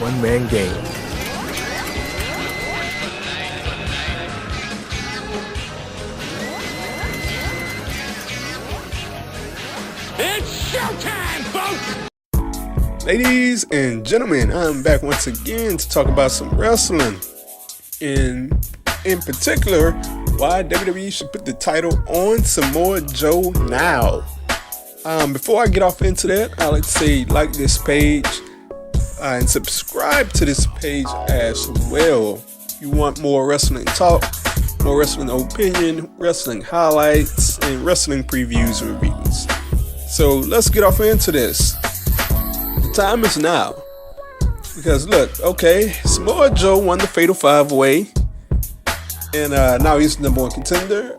one-man game. It's showtime, folks! Ladies and gentlemen, I'm back once again to talk about some wrestling. In particular, why WWE should put the title on Samoa Joe now. Before I get off into that, I'd like to say like this page and subscribe to this page as well. If you want more wrestling talk, more wrestling opinion, wrestling highlights, and wrestling previews and reviews. So let's get off into this. The time is now. Because look, okay, Samoa Joe won the Fatal 5-Way. And now he's the number one contender.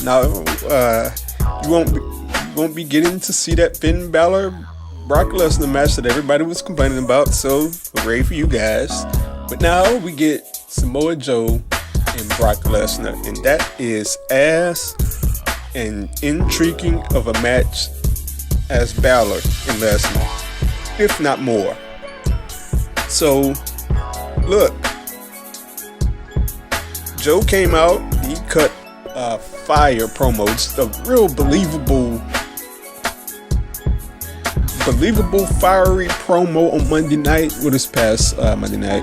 Now you won't be getting to see that Finn Balor Brock Lesnar match that everybody was complaining about. So hooray for you guys. But now we get Samoa Joe and Brock Lesnar, and that is as an intriguing of a match as Balor and Lesnar, if not more. So look, Joe came out, he cut fire promos, a real believable fiery promo on Monday night, well, this past Monday night,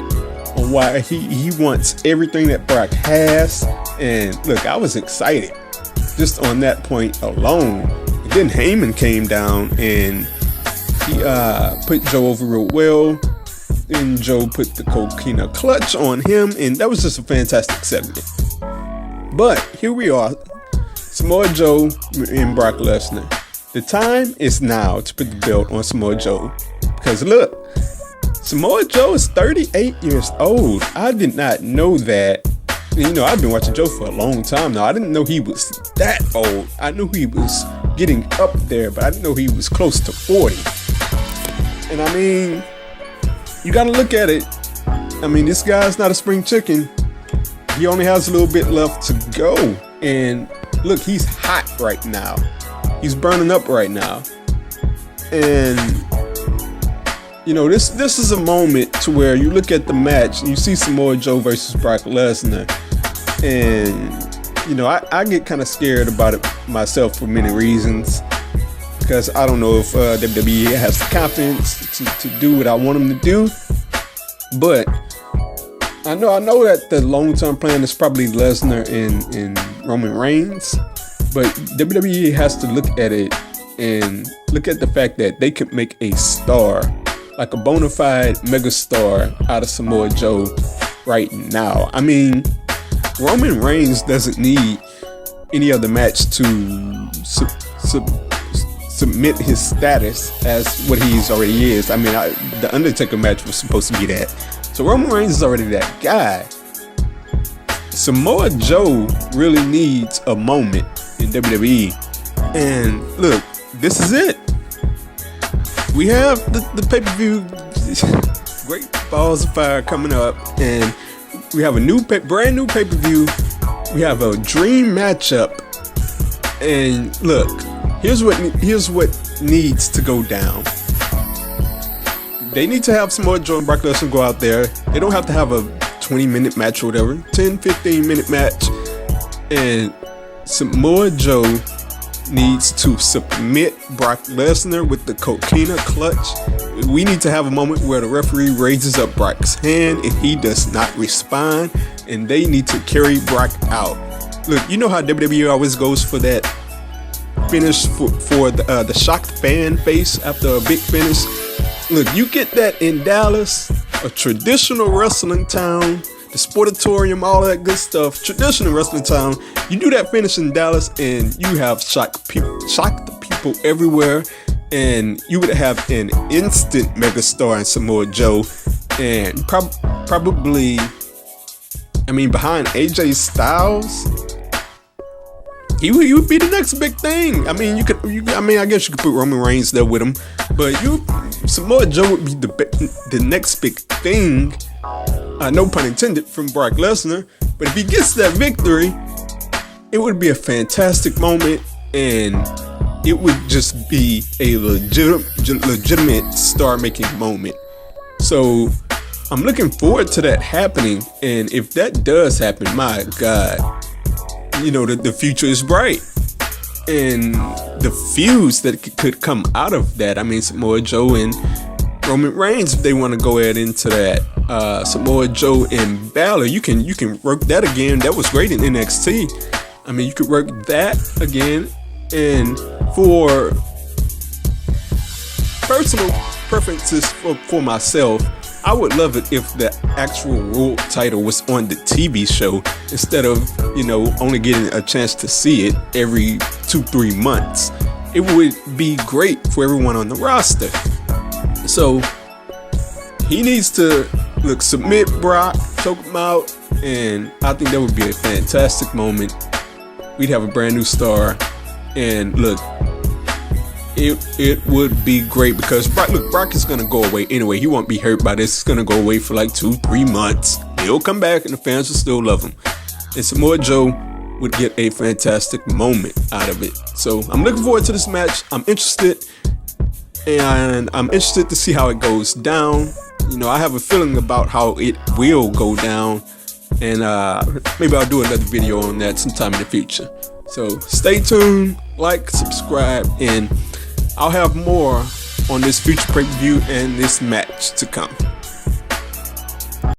on why he wants everything that Brock has. And look, I was excited just on that point alone. And then Heyman came down and he put Joe over real well. And Joe put the coquina clutch on him, and that was just a fantastic segment. But here we are, Samoa Joe and Brock Lesnar. The time is now to put the belt on Samoa Joe. Because look, Samoa Joe is 38 years old. I did not know that. You know, I've been watching Joe for a long time now. I didn't know he was that old. I knew he was getting up there, but I didn't know he was close to 40. And I mean, you gotta look at it. I mean, this guy's not a spring chicken. He only has a little bit left to go. And look, he's hot right now. He's burning up right now. And you know, this is a moment to where you look at the match and you see Samoa Joe versus Brock Lesnar. And you know, I get kind of scared about it myself for many reasons. Because I don't know if WWE has the confidence to do what I want them to do. But I know that the long-term plan is probably Lesnar and Roman Reigns. But WWE has to look at it and look at the fact that they could make a star, like a bona fide megastar, out of Samoa Joe right now. I mean, Roman Reigns doesn't need any other match to submit his status as what he's already is. I mean, the Undertaker match was supposed to be that. So Roman Reigns is already that guy. Samoa Joe really needs a moment in WWE. And look, this is it. We have the pay-per-view, Great Balls of Fire, coming up. And we have a brand new pay-per-view. We have a dream matchup. And look, here's what needs to go down. They need to have Samoa Joe and Brock Lesnar go out there. They don't have to have a 20-minute match or whatever. 10, 15-minute match. And Samoa Joe needs to submit Brock Lesnar with the coquina clutch. We need to have a moment where the referee raises up Brock's hand and he does not respond. And they need to carry Brock out. Look, you know how WWE always goes for that finish for the shocked fan face after a big finish. Look, you get that in Dallas, a traditional wrestling town, the Sportatorium, all that good stuff, traditional wrestling town. You do that finish in Dallas and you have shocked the people everywhere, and you would have an instant megastar in Samoa Joe, and probably, I mean, behind AJ Styles, he would be the next big thing. I mean, I guess you could put Roman Reigns there with him, but Samoa Joe would be the next big thing. No pun intended, from Brock Lesnar. But if he gets that victory, it would be a fantastic moment, and it would just be a legitimate star-making moment. So I'm looking forward to that happening. And if that does happen, my God, you know, the future is bright. And the feuds that could come out of that. I mean, Samoa Joe and Roman Reigns, if they want to go ahead into that. Samoa Joe and Balor, you can work that again. That was great in NXT. I mean, you could work that again. And for personal preferences for myself, I would love it if the actual world title was on the TV show instead of, you know, only getting a chance to see it every 2-3 months. It would be great for everyone on the roster. So he needs to submit Brock, choke him out, and I think that would be a fantastic moment. We'd have a brand new star, and look, it would be great because Brock is gonna go away anyway. He won't be hurt by this. It's gonna go away for like 2-3 months. He'll come back and the fans will still love him. And Samoa Joe would get a fantastic moment out of it. So I'm looking forward to this match. I'm interested, and I'm interested to see how it goes down. You know, I have a feeling about how it will go down, and maybe I'll do another video on that sometime in the future. So stay tuned, like, subscribe, and I'll have more on this future pay-per-view and this match to come.